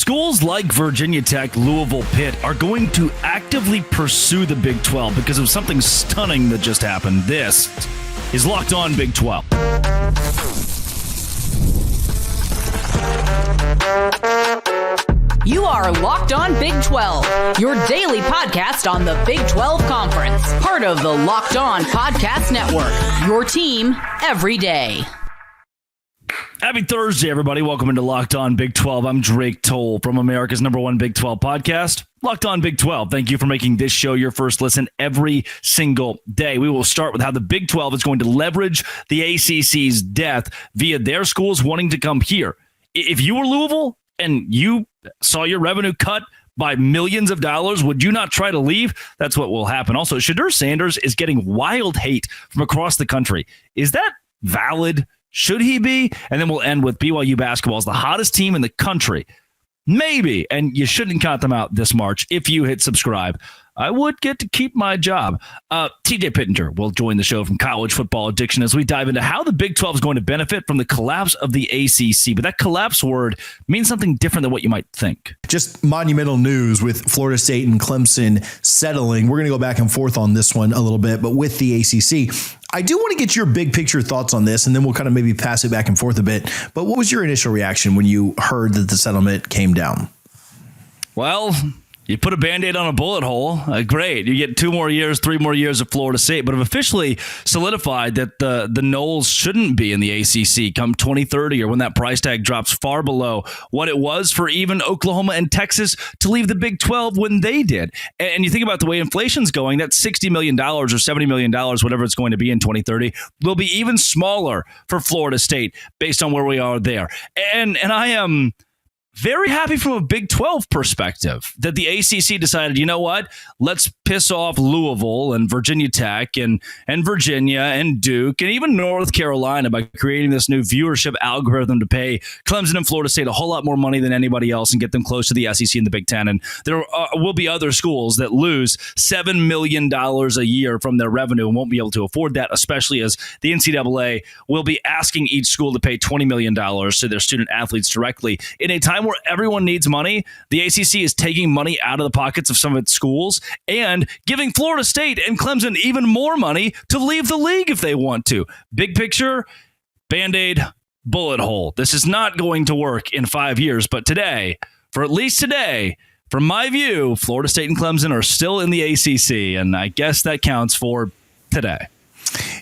Schools like Virginia Tech, Louisville, Pitt are going to actively pursue the Big 12 because of something stunning that just happened. This is Locked On Big 12. You are Locked On Big 12, your daily podcast on the Big 12 Conference. Part of the Locked On Podcast Network, your team every day. Happy Thursday, everybody. Welcome into Locked On Big 12. I'm Drake Toll from America's #1 Big 12 podcast, Locked On Big 12. Thank you for making this show your first listen every single day. We will start with how the Big 12 is going to leverage the ACC's death via their schools wanting to come here. If you were Louisville and you saw your revenue cut by millions of dollars, would you not try to leave? That's what will happen. Also, Shedeur Sanders is getting wild hate from across the country. Is that valid? Should he be? And then we'll end with BYU basketball as the hottest team in the country. Maybe, and you shouldn't count them out this March. If you hit subscribe, I would get to keep my job. TJ Pittenger will join the show from College Football Addiction as we dive into how the Big 12 is going to benefit from the collapse of the ACC. But that collapse word means something different than what you might think. Just monumental news with Florida State and Clemson settling. We're going to go back and forth on this one a little bit, but with the ACC, I do want to get your big picture thoughts on this, and then we'll kind of maybe pass it back and forth a bit. But what was your initial reaction when you heard that the settlement came down? Well, you put a Band-Aid on a bullet hole. Great. You get 2 more years, 3 more years of Florida State, but have officially solidified that the Noles shouldn't be in the ACC come 2030 or when that price tag drops far below what it was for even Oklahoma and Texas to leave the Big 12 when they did. And you think about the way inflation's going, that $60 million or $70 million, whatever it's going to be in 2030, will be even smaller for Florida State based on where we are there. And I am very happy from a Big 12 perspective that the ACC decided, you know what, let's piss off Louisville and Virginia Tech and Virginia and Duke and even North Carolina by creating this new viewership algorithm to pay Clemson and Florida State a whole lot more money than anybody else and get them close to the SEC and the Big Ten. And there will be other schools that lose $7 million a year from their revenue and won't be able to afford that, especially as the NCAA will be asking each school to pay $20 million to their student athletes directly. In a time where everyone needs money, the ACC is taking money out of the pockets of some of its schools and giving Florida State and Clemson even more money to leave the league if they want to. Big picture, Band-Aid, bullet hole. This is not going to work in 5 years, but today, for at least today, from my view, Florida State and Clemson are still in the ACC, and I guess that counts for today.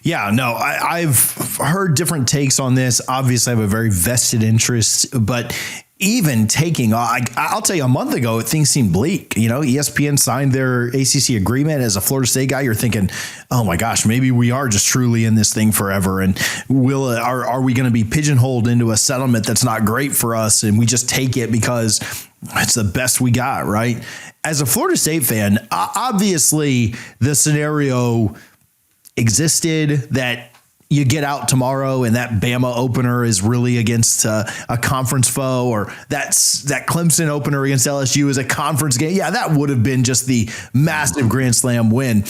Yeah, no, I've heard different takes on this. Obviously, I have a very vested interest, but even taking, I'll tell you, a month ago, things seemed bleak. You know, ESPN signed their ACC agreement. As a Florida State guy, you're thinking, oh my gosh, maybe we are just truly in this thing forever. And are we going to be pigeonholed into a settlement that's not great for us? And we just take it because it's the best we got, right? As a Florida State fan, obviously the scenario existed that you get out tomorrow and that Bama opener is really against a conference foe, or that Clemson opener against LSU is a conference game. Yeah, that would have been just the massive Grand Slam win.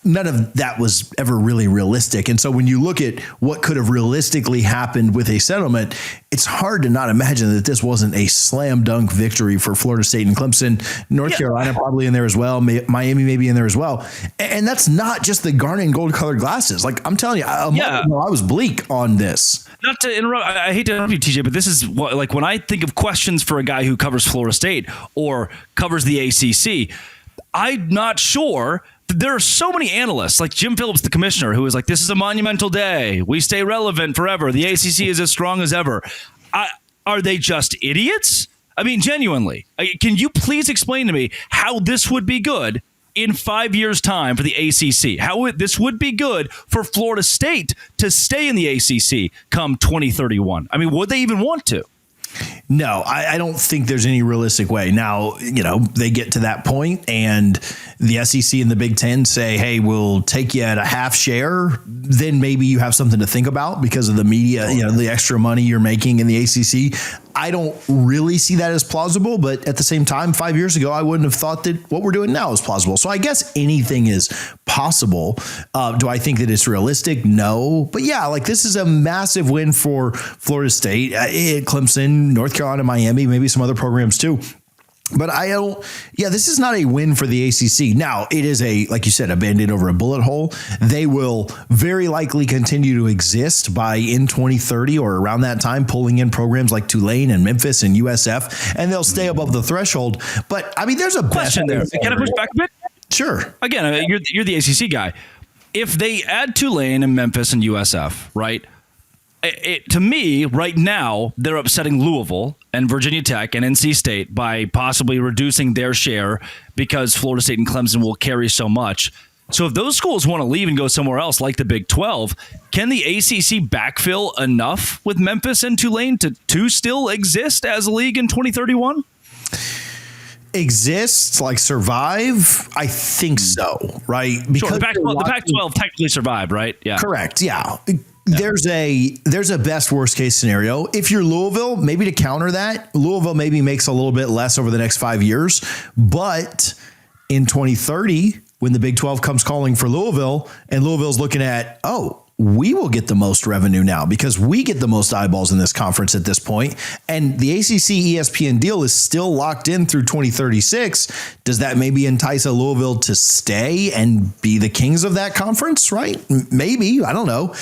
None of that was ever really realistic. And so when you look at what could have realistically happened with a settlement, it's hard to not imagine that this wasn't a slam dunk victory for Florida State and Clemson. North Carolina probably in there as well. Miami maybe in there as well. And that's not just the garnet and gold colored glasses. Like I'm telling you, I was bleak on this. Not to interrupt, I hate to interrupt you, TJ, but this is what, like when I think of questions for a guy who covers Florida State or covers the ACC, I'm not sure. There are so many analysts like Jim Phillips, the commissioner, who is like, this is a monumental day. We stay relevant forever. The ACC is as strong as ever. Are they just idiots? I mean, genuinely, can you please explain to me how this would be good in 5 years' time for the ACC? How this would be good for Florida State to stay in the ACC come 2031? I mean, would they even want to? No, I don't think there's any realistic way. Now, you know, they get to that point and the SEC and the Big Ten say, hey, we'll take you at a half share. Then maybe you have something to think about because of the media, you know, the extra money you're making in the ACC. I don't really see that as plausible, but at the same time, 5 years ago, I wouldn't have thought that what we're doing now is plausible. So I guess anything is possible. Do I think that it's realistic? No. But yeah, like this is a massive win for Florida State, Clemson, North Carolina, Miami, maybe some other programs too. But this is not a win for the ACC. Now, it is like you said, a Band-Aid over a bullet hole. They will very likely continue to exist in 2030 or around that time, pulling in programs like Tulane and Memphis and USF, and they'll stay above the threshold. But I mean, there's a question there. Can I push back a bit? Sure. Again, you're the ACC guy. If they add Tulane and Memphis and USF, right? To me, right now, they're upsetting Louisville and Virginia Tech and NC State by possibly reducing their share because Florida State and Clemson will carry so much. So if those schools want to leave and go somewhere else like the Big 12, can the ACC backfill enough with Memphis and Tulane to still exist as a league in 2031? Exist, like survive? I think so, right? Because the Pac-12 technically survived, right? Yeah. Correct, yeah. There's a best worst case scenario. If you're Louisville, maybe to counter that, Louisville maybe makes a little bit less over the next 5 years. But in 2030, when the Big 12 comes calling for Louisville and Louisville's looking at, we will get the most revenue now because we get the most eyeballs in this conference at this point. And the ACC ESPN deal is still locked in through 2036. Does that maybe entice a Louisville to stay and be the kings of that conference? Right? Maybe. I don't know.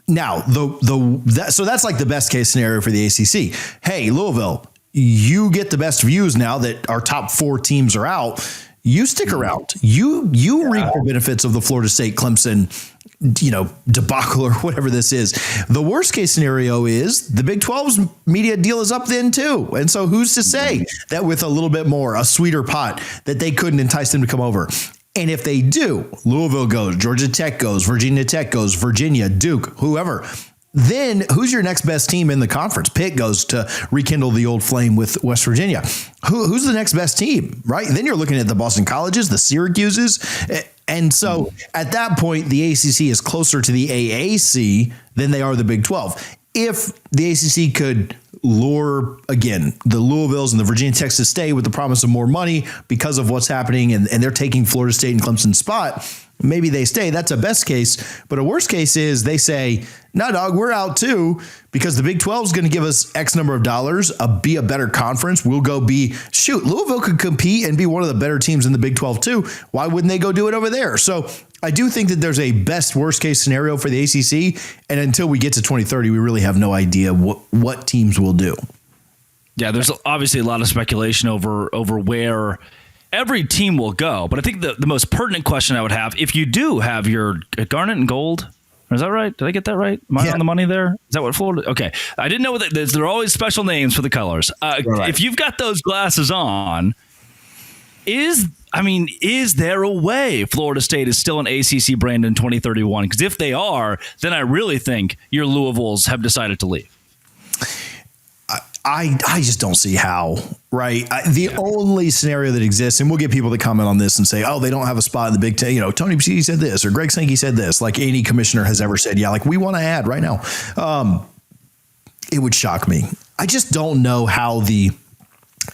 Now, so that's like the best case scenario for the ACC. Hey, Louisville, you get the best views now that our top 4 teams are out. You stick around. You reap the benefits of the Florida State, Clemson, debacle or whatever this is. The worst case scenario is the Big 12's media deal is up then too. And so who's to say that with a little bit more, a sweeter pot, that they couldn't entice them to come over? And if they do, Louisville goes, Georgia Tech goes, Virginia Tech goes, Virginia, Duke, whoever. Then who's your next best team in the conference? Pitt goes to rekindle the old flame with West Virginia. Who's the next best team, right? Then you're looking at the Boston Colleges, the Syracuses. And so at that point, the ACC is closer to the AAC than they are the Big 12. If the ACC could lure, again, the Louisvilles and the Virginia Techs to stay with the promise of more money because of what's happening and they're taking Florida State and Clemson's spot, maybe they stay. That's a best case. But a worst case is they say, no, dog, we're out too because the Big 12 is going to give us X number of dollars, be a better conference. We'll go Louisville could compete and be one of the better teams in the Big 12 too. Why wouldn't they go do it over there? So I do think that there's a best worst case scenario for the ACC. And until we get to 2030, we really have no idea what teams will do. Yeah, there's obviously a lot of speculation over where every team will go. But I think the most pertinent question I would have, if you do have your garnet and gold, is that right? Did I get that right? Am I on the money there? Is that what Florida? Okay. I didn't know that there are always special names for the colors. Right. If you've got those glasses on, is there a way Florida State is still an ACC brand in 2031? Because if they are, then I really think your Louisvilles have decided to leave. I just don't see how, right? The only scenario that exists, and we'll get people to comment on this and say, they don't have a spot in the Big Ten. Tony P. said this or Greg Sankey said this, like any commissioner has ever said, like we want to add right now. It would shock me. I just don't know how the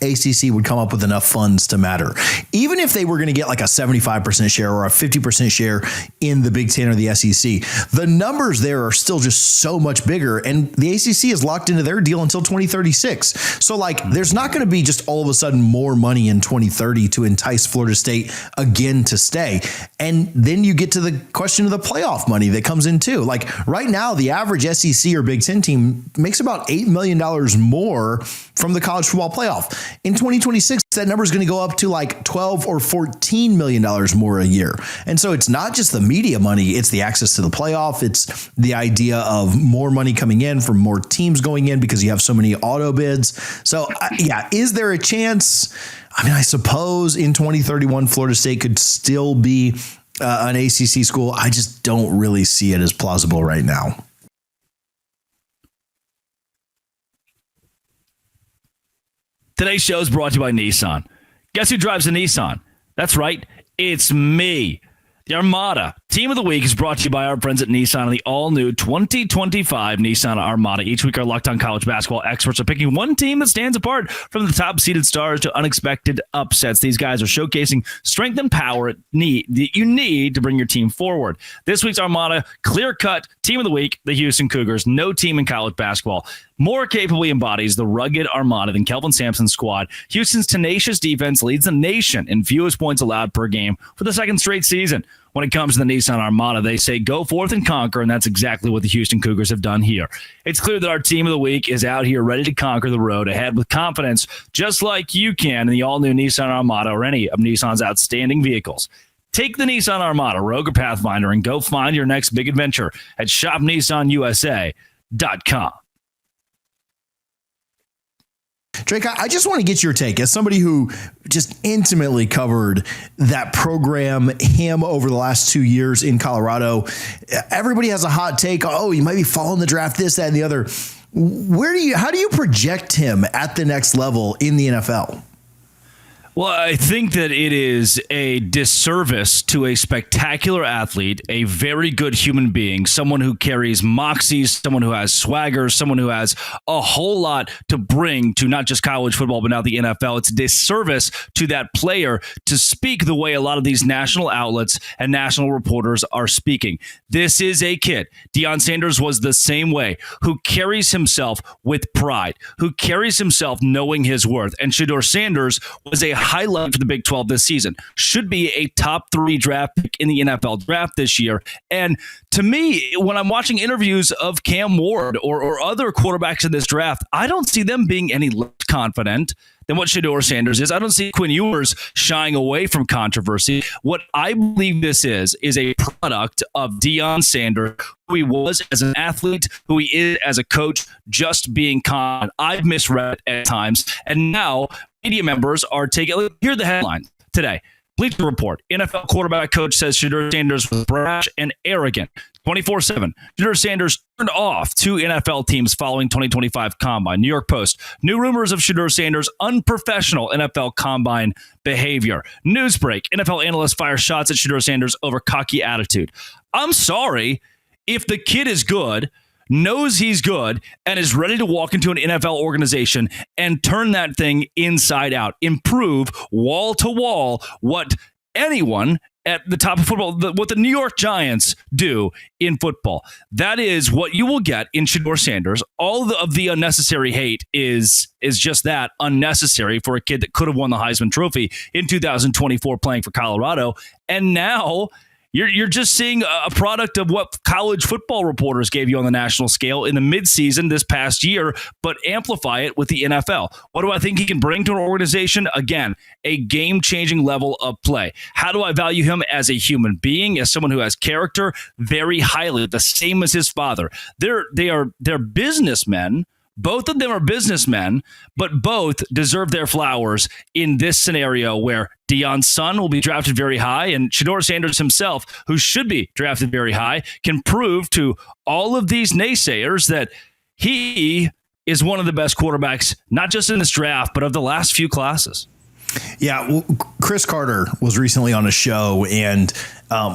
ACC would come up with enough funds to matter. Even if they were going to get like a 75% share or a 50% share in the Big Ten or the SEC, the numbers there are still just so much bigger. And the ACC is locked into their deal until 2036. So there's not going to be just all of a sudden more money in 2030 to entice Florida State again to stay. And then you get to the question of the playoff money that comes in too. Right now, the average SEC or Big Ten team makes about $8 million more from the college football playoff. In 2026, that number is going to go up to $12 or $14 million more a year. And so it's not just the media money, it's the access to the playoff. It's the idea of more money coming in from more teams going in because you have so many auto bids. So is there a chance? I suppose in 2031, Florida State could still be an ACC school. I just don't really see it as plausible right now. Today's show is brought to you by Nissan. Guess who drives a Nissan? That's right. It's me. The Armada, Team of the Week is brought to you by our friends at Nissan and the all-new 2025 Nissan Armada. Each week, our Locked On College basketball experts are picking one team that stands apart from the top-seeded stars to unexpected upsets. These guys are showcasing strength and power that you need to bring your team forward. This week's Armada, clear-cut Team of the Week, the Houston Cougars. No team in college basketball more capably embodies the rugged Armada than Kelvin Sampson's squad. Houston's tenacious defense leads the nation in fewest points allowed per game for the second straight season. When it comes to the Nissan Armada, they say go forth and conquer, and that's exactly what the Houston Cougars have done here. It's clear that our Team of the Week is out here ready to conquer the road ahead with confidence, just like you can in the all-new Nissan Armada or any of Nissan's outstanding vehicles. Take the Nissan Armada, Rogue or Pathfinder, and go find your next big adventure at shopnissanusa.com. Drake, I just want to get your take as somebody who just intimately covered that program, him, over the last 2 years in Colorado. Everybody has a hot take. Oh, you might be following the draft, this, that, and the other. How do you project him at the next level in the NFL? Well, I think that it is a disservice to a spectacular athlete, a very good human being, someone who carries moxie, someone who has swagger, someone who has a whole lot to bring to not just college football, but now the NFL. It's a disservice to that player to speak the way a lot of these national outlets and national reporters are speaking. This is a kid. Deion Sanders was the same way, who carries himself with pride, who carries himself knowing his worth. And Shedeur Sanders was a highlight for the Big 12 this season. Should be a top 3 draft pick in the NFL draft this year. And to me, when I'm watching interviews of Cam Ward or other quarterbacks in this draft, I don't see them being any less confident than what Shedeur Sanders is. I don't see Quinn Ewers shying away from controversy. What I believe this is a product of Deion Sanders, who he was as an athlete, who he is as a coach, just being confident. I've misread at times, and now media members are taking. Here are the headlines today. Bleacher Report: NFL quarterback coach says Shedeur Sanders was brash and arrogant. 24/7. Shedeur Sanders turned off 2 NFL teams following 2025 Combine. New York Post: new rumors of Shedeur Sanders' unprofessional NFL Combine behavior. Newsbreak: NFL analysts fire shots at Shedeur Sanders over cocky attitude. I'm sorry, if the kid is good, knows he's good, and is ready to walk into an NFL organization and turn that thing inside out, improve wall to wall what anyone at the top of football, what the New York Giants do in football. That is what you will get in Shedeur Sanders. All of the unnecessary hate is just that, unnecessary for a kid that could have won the Heisman Trophy in 2024 playing for Colorado. And now You're just seeing a product of what college football reporters gave you on the national scale in the midseason this past year, but amplify it with the NFL. What do I think he can bring to an organization? Again, a game-changing level of play. How do I value him as a human being, as someone who has character? Very highly, the same as his father. They're businessmen. Both of them are businessmen, but both deserve their flowers in this scenario where Deion's son will be drafted very high, and Shedeur Sanders himself, who should be drafted very high, can prove to all of these naysayers that he is one of the best quarterbacks, not just in this draft, but of the last few classes. Yeah, well, Chris Carter was recently on a show, and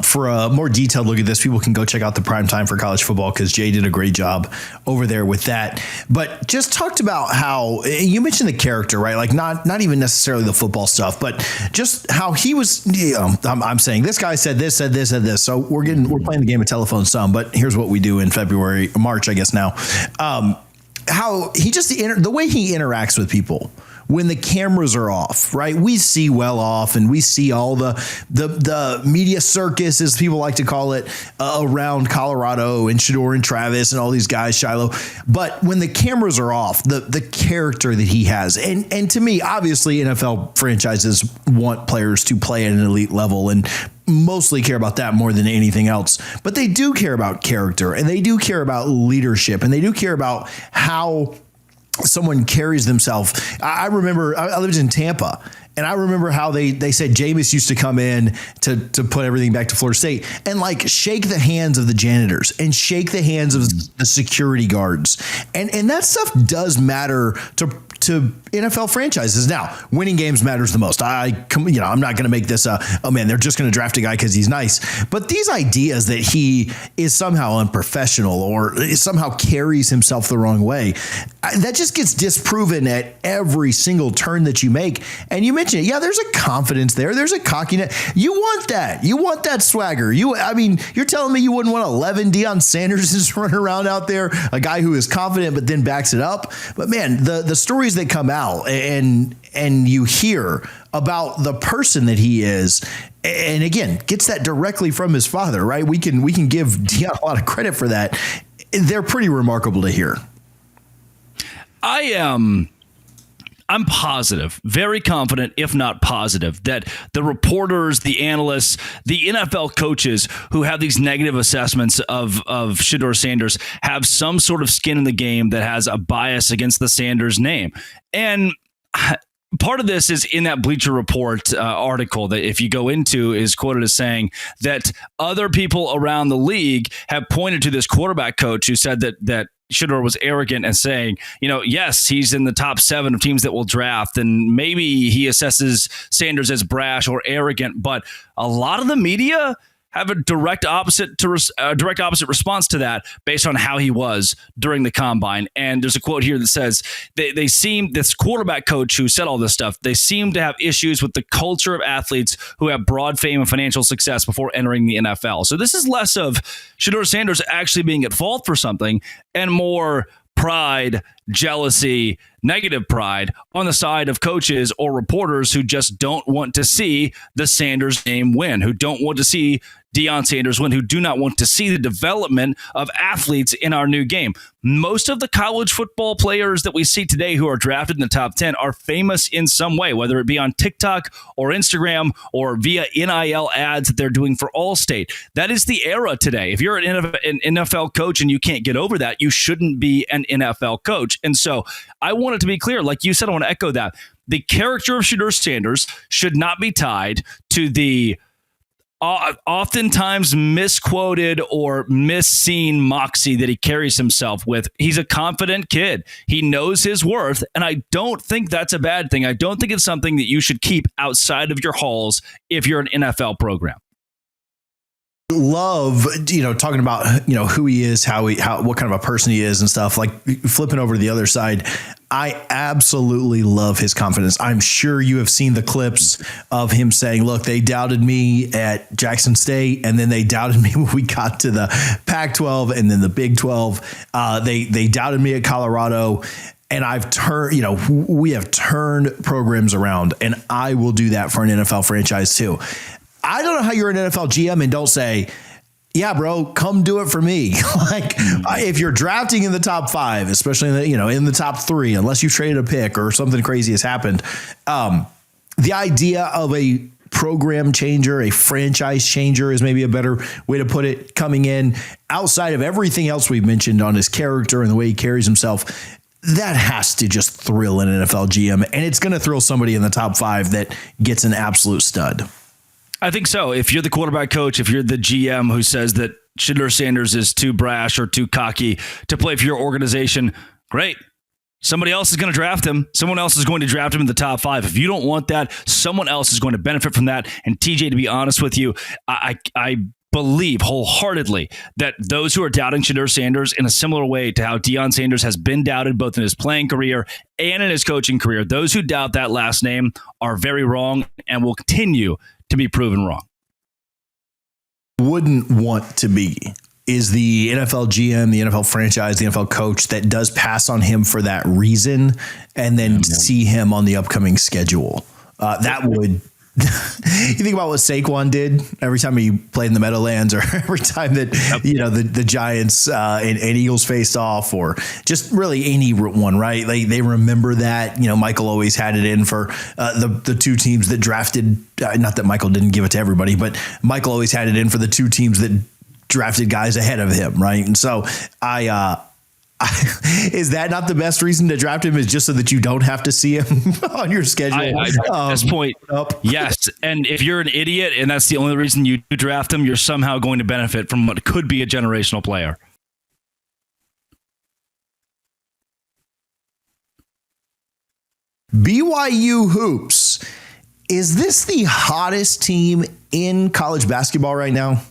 for a more detailed look at this, people can go check out the Prime Time for College Football, because Jay did a great job over there with that. But just talked about how you mentioned the character, right? Like not even necessarily the football stuff, but just how he was. I'm saying this guy said this, said this, said this. So we're playing the game of telephone some. But here's what we do in March, I guess now. How he just the way he interacts with people when the cameras are off, right? We see well off, and we see all the media circus, as people like to call it, around Colorado and Shedeur and Travis and all these guys, Shiloh. But when the cameras are off, the character that he has, and to me, obviously, NFL franchises want players to play at an elite level and mostly care about that more than anything else. But they do care about character, and they do care about leadership, and they do care about how someone carries themselves. I remember I lived in Tampa, and I remember how they said Jameis used to come in to put everything back to Florida State and like shake the hands of the janitors and shake the hands of the security guards. And that stuff does matter to to NFL franchises. Now, winning games matters the most. I'm not going to make this they're just going to draft a guy because he's nice. But these ideas that he is somehow unprofessional or somehow carries himself the wrong way, that just gets disproven at every single turn that you make. And you mentioned it. Yeah, there's a confidence there. There's a cockiness. You want that. You want that swagger. You're telling me you wouldn't want 11 Deion Sanders just running around out there, a guy who is confident but then backs it up. But man, the stories that come out and you hear about the person that he is, and again, gets that directly from his father, right? We can give Deion a lot of credit for that. They're pretty remarkable to hear. I'm positive, very confident, if not positive, that the reporters, the analysts, the NFL coaches who have these negative assessments of Shedeur Sanders have some sort of skin in the game that has a bias against the Sanders name. And part of this is in that Bleacher Report article that if you go into is quoted as saying that other people around the league have pointed to this quarterback coach who said that Shedeur was arrogant and saying, yes, he's in the top 7 of teams that will draft, and maybe he assesses Sanders as brash or arrogant, but a lot of the media have a direct opposite response to that based on how he was during the combine. And there's a quote here that says this quarterback coach who said all this stuff, they seem to have issues with the culture of athletes who have broad fame and financial success before entering the NFL. So this is less of Shedeur Sanders actually being at fault for something and more pride, jealousy, negative pride on the side of coaches or reporters who just don't want to see the Sanders name win, who don't want to see Deion Sanders win, who do not want to see the development of athletes in our new game. Most of the college football players that we see today who are drafted in the top 10 are famous in some way, whether it be on TikTok or Instagram or via NIL ads that they're doing for Allstate. That is the era today. If you're an NFL coach and you can't get over that, you shouldn't be an NFL coach. And so I want it to be clear, like you said, I want to echo that. The character of Shedeur Sanders should not be tied to the oftentimes misquoted or misseen moxie that he carries himself with. He's a confident kid. He knows his worth, and I don't think that's a bad thing. I don't think it's something that you should keep outside of your halls if you're an NFL program. Love, talking about, who he is, what kind of a person he is and stuff, like flipping over to the other side. I absolutely love his confidence. I'm sure you have seen the clips of him saying, look, they doubted me at Jackson State, and then they doubted me when we got to the Pac-12 and then the Big 12. They doubted me at Colorado. And we have turned programs around, and I will do that for an NFL franchise too. I don't know how you're an NFL GM and don't say, yeah, bro, come do it for me. If you're drafting in the top 5, especially in the top 3, unless you traded a pick or something crazy has happened, the idea of a program changer, a franchise changer is maybe a better way to put it, coming in outside of everything else we've mentioned on his character and the way he carries himself. That has to just thrill an NFL GM, and it's going to thrill somebody in the top 5 that gets an absolute stud. I think so. If you're the quarterback coach, if you're the GM who says that Shedeur Sanders is too brash or too cocky to play for your organization, great. Somebody else is going to draft him. Someone else is going to draft him in the top 5. If you don't want that, someone else is going to benefit from that. And TJ, to be honest with you, I believe wholeheartedly that those who are doubting Shedeur Sanders in a similar way to how Deion Sanders has been doubted both in his playing career and in his coaching career, those who doubt that last name are very wrong and will continue to be proven wrong. Wouldn't want to be is the NFL GM, the NFL franchise, the NFL coach that does pass on him for that reason and then see him on the upcoming schedule. That would... You think about what Saquon did every time he played in the Meadowlands, or every time that the Giants and Eagles faced off, or just really any one, right? They remember that. Michael always had it in for the 2 teams that drafted. Not that Michael didn't give it to everybody, but Michael always had it in for the 2 teams that drafted guys ahead of him, right? And so is that not the best reason to draft him, is just so that you don't have to see him on your schedule? At this point, yes. And if you're an idiot and that's the only reason you draft him, you're somehow going to benefit from what could be a generational player. BYU hoops. Is this the hottest team in college basketball right now?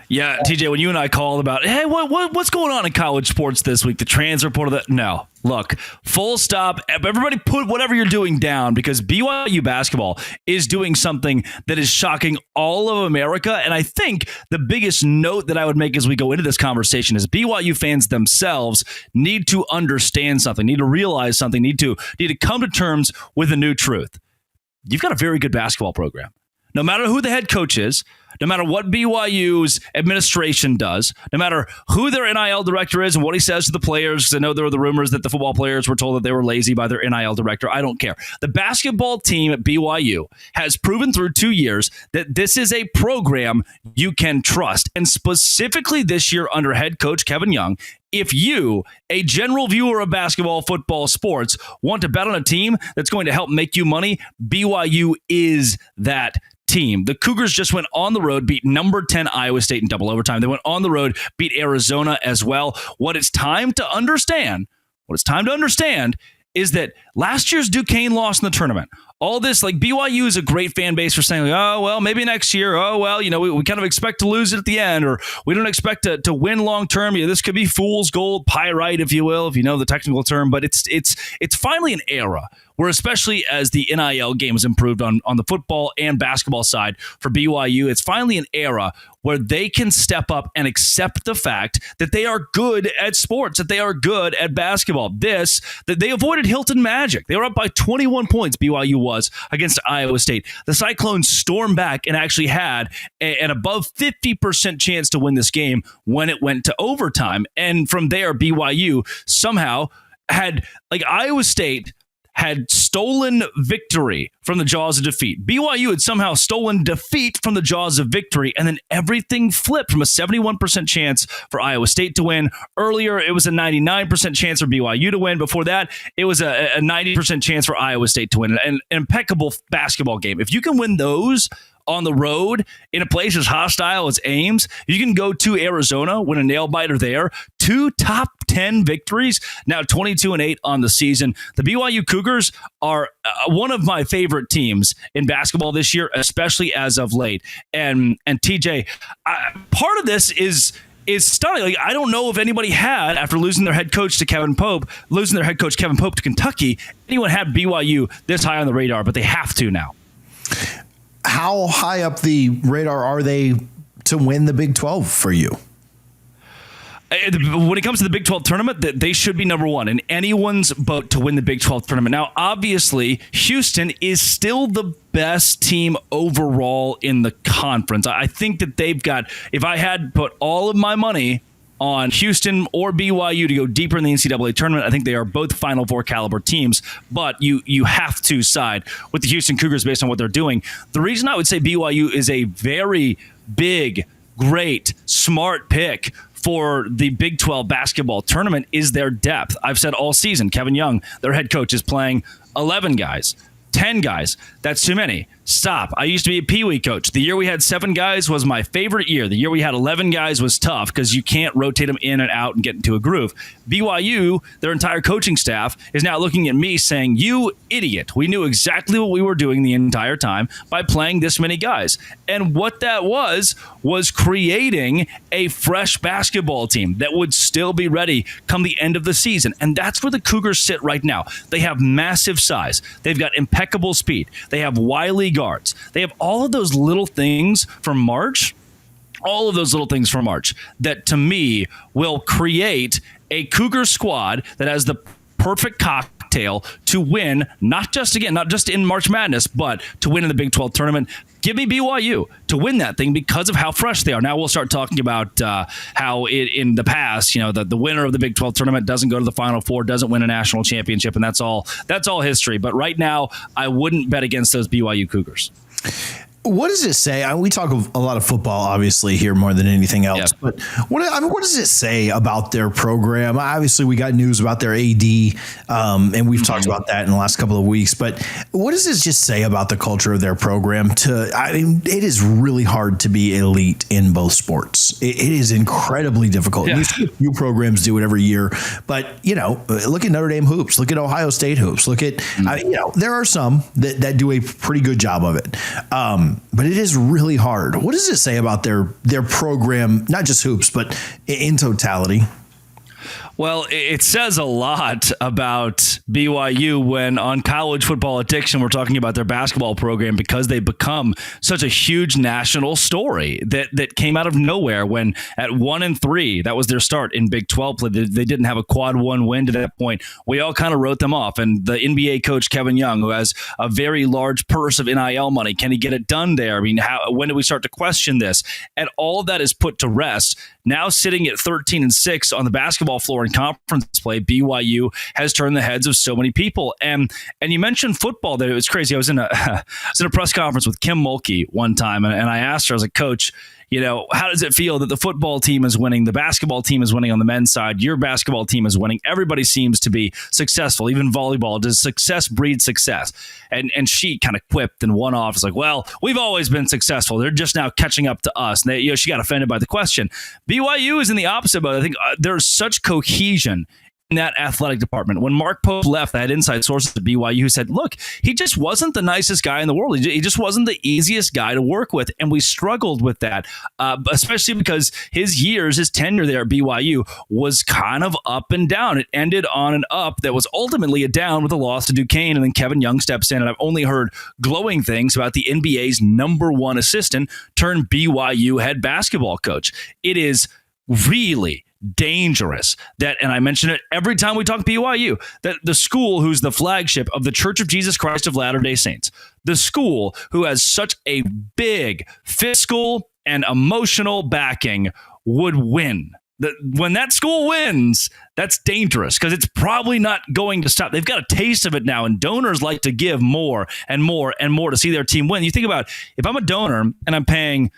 Yeah, TJ, when you and I called about, hey, what's going on in college sports this week? The transfer portal. No, look, full stop. Everybody put whatever you're doing down, because BYU basketball is doing something that is shocking all of America. And I think the biggest note that I would make as we go into this conversation is BYU fans themselves need to understand something, need to realize something, need to come to terms with a new truth. You've got a very good basketball program. No matter who the head coach is, no matter what BYU's administration does, no matter who their NIL director is and what he says to the players, because I know there were the rumors that the football players were told that they were lazy by their NIL director. I don't care. The basketball team at BYU has proven through 2 years that this is a program you can trust. And specifically this year under head coach Kevin Young, if you, a general viewer of basketball, football, sports, want to bet on a team that's going to help make you money, BYU is that team. The Cougars just went on the road, beat number 10 Iowa State in double overtime. They went on the road, beat Arizona as well. What it's time to understand is that last year's Duquesne lost in the tournament. All this, like, BYU is a great fan base for saying, like, oh, well, maybe next year. Oh, well, we kind of expect to lose it at the end, or we don't expect to win long term. This could be fool's gold, pyrite, if you will, if you know the technical term. But it's finally an era where, especially as the NIL game has improved on the football and basketball side for BYU, it's finally an era where they can step up and accept the fact that they are good at sports, that they are good at basketball. That they avoided Hilton Magic. They were up by 21 points, BYU was, against Iowa State. The Cyclones stormed back and actually had an above 50% chance to win this game when it went to overtime. And from there, BYU somehow had, like, Iowa State had stolen victory from the jaws of defeat. BYU had somehow stolen defeat from the jaws of victory, and then everything flipped from a 71% chance for Iowa State to win. Earlier, it was a 99% chance for BYU to win. Before that, it was a 90% chance for Iowa State to win. An impeccable basketball game. If you can win those on the road in a place as hostile as Ames, you can go to Arizona, win a nail biter there. 2 top 10 victories, now 22-8 on the season. The BYU Cougars are one of my favorite teams in basketball this year, especially as of late. And TJ, part of this is stunning. Like, I don't know if anybody had, after losing their head coach Kevin Pope to Kentucky, anyone had BYU this high on the radar, but they have to now. How high up the radar are they to win the Big 12 for you? When it comes to the Big 12 tournament, they should be number one in anyone's boat to win the Big 12 tournament. Now, obviously, Houston is still the best team overall in the conference. I think that they've got, if I had put all of my money on Houston or BYU to go deeper in the NCAA tournament, I think they are both Final Four caliber teams, but you have to side with the Houston Cougars based on what they're doing. The reason I would say BYU is a very big, great, smart pick for the Big 12 basketball tournament is their depth. I've said all season, Kevin Young, their head coach, is playing 11 guys. 10 guys. That's too many. Stop. I used to be a Pee Wee coach. The year we had 7 guys was my favorite year. The year we had 11 guys was tough because you can't rotate them in and out and get into a groove. BYU, their entire coaching staff, is now looking at me saying, you idiot. We knew exactly what we were doing the entire time by playing this many guys. And what that was creating a fresh basketball team that would still be ready come the end of the season. And that's where the Cougars sit right now. They have massive size. They've got impeccable speed. They have wily guards. They have all of those little things from March, that to me will create a Cougar squad that has the perfect cocktail to win, not just in March Madness, but to win in the Big 12 tournament. Give me BYU to win that thing because of how fresh they are. Now we'll start talking about how in the past, the winner of the Big 12 tournament doesn't go to the Final Four, doesn't win a national championship, and that's all history. But right now, I wouldn't bet against those BYU Cougars. What does it say? We talk a lot of football, obviously, here more than anything else. Yeah. But what does it say about their program? Obviously, we got news about their AD, and we've talked about that in the last couple of weeks. But what does it just say about the culture of their program? It is really hard to be elite in both sports. It is incredibly difficult. Yeah. You see a few programs do it every year, but look at Notre Dame hoops, look at Ohio State hoops, look at there are some that do a pretty good job of it. But it is really hard. What does it say about their program, not just hoops, but in totality? Well, it says a lot about BYU when on College Football Addiction, we're talking about their basketball program because they become such a huge national story that came out of nowhere when at 1-3, that was their start in Big 12 play. They didn't have a quad one win to that point. We all kind of wrote them off. And the NBA coach, Kevin Young, who has a very large purse of NIL money, can he get it done there? I mean, when do we start to question this? And all of that is put to rest. Now sitting at 13-6 on the basketball floor in conference play, BYU has turned the heads of so many people. And you mentioned football there. It was crazy. I was in a press conference with Kim Mulkey one time, and I asked her, I was like, Coach, how does it feel that the football team is winning, the basketball team is winning on the men's side, your basketball team is winning, everybody seems to be successful, even volleyball. Does success breed success? And she kind of quipped and won off. It's like, well, we've always been successful. They're just now catching up to us. And she got offended by the question. BYU is in the opposite, but I think there's such cohesion in that athletic department. When Mark Pope left, I had inside sources at BYU who said, look, he just wasn't the nicest guy in the world. He just wasn't the easiest guy to work with. And we struggled with that, especially because his tenure there at BYU was kind of up and down. It ended on an up that was ultimately a down with a loss to Duquesne. And then Kevin Young steps in. And I've only heard glowing things about the NBA's #1 assistant turned BYU head basketball coach. It is really dangerous that, and I mention it every time we talk BYU, that the school who's the flagship of the Church of Jesus Christ of Latter-day Saints, the school who has such a big fiscal and emotional backing, would win. When that school wins, that's dangerous because it's probably not going to stop. They've got a taste of it now, and donors like to give more and more and more to see their team win. You think about, if I'm a donor and I'm paying,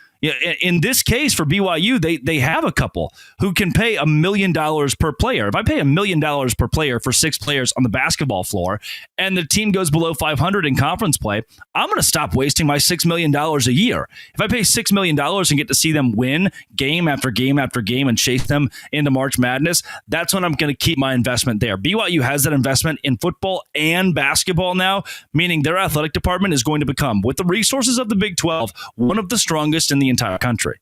in this case for BYU, they have a couple who can pay $1 million per player. If I pay $1 million per player for 6 players on the basketball floor and the team goes below 500 in conference play, I'm going to stop wasting my $6 million a year. If I pay $6 million and get to see them win game after game after game and chase them into March Madness, that's when I'm going to keep my investment there. BYU has that investment in football and basketball now, meaning their athletic department is going to become, with the resources of the Big 12, one of the strongest in the entire country.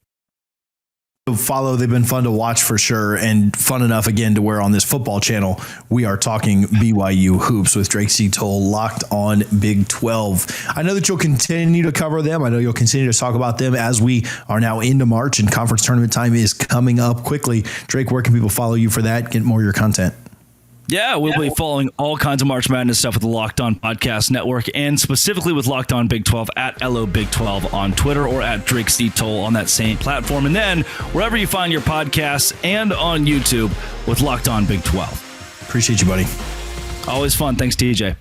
They've been fun to watch for sure, and fun enough again to where on this football channel we are talking BYU hoops with Drake C. Toll, locked on Big 12. I know that you'll continue to cover them. I know you'll continue to talk about them as we are now into March and conference tournament time is coming up quickly. Drake, where can people follow you for that? Get more of your content. Yeah, we'll be following all kinds of March Madness stuff with the Locked On Podcast Network, and specifically with Locked On Big 12 at LO Big 12 on Twitter, or at Drake C. Toll on that same platform. And then wherever you find your podcasts and on YouTube with Locked On Big 12. Appreciate you, buddy. Always fun. Thanks, TJ.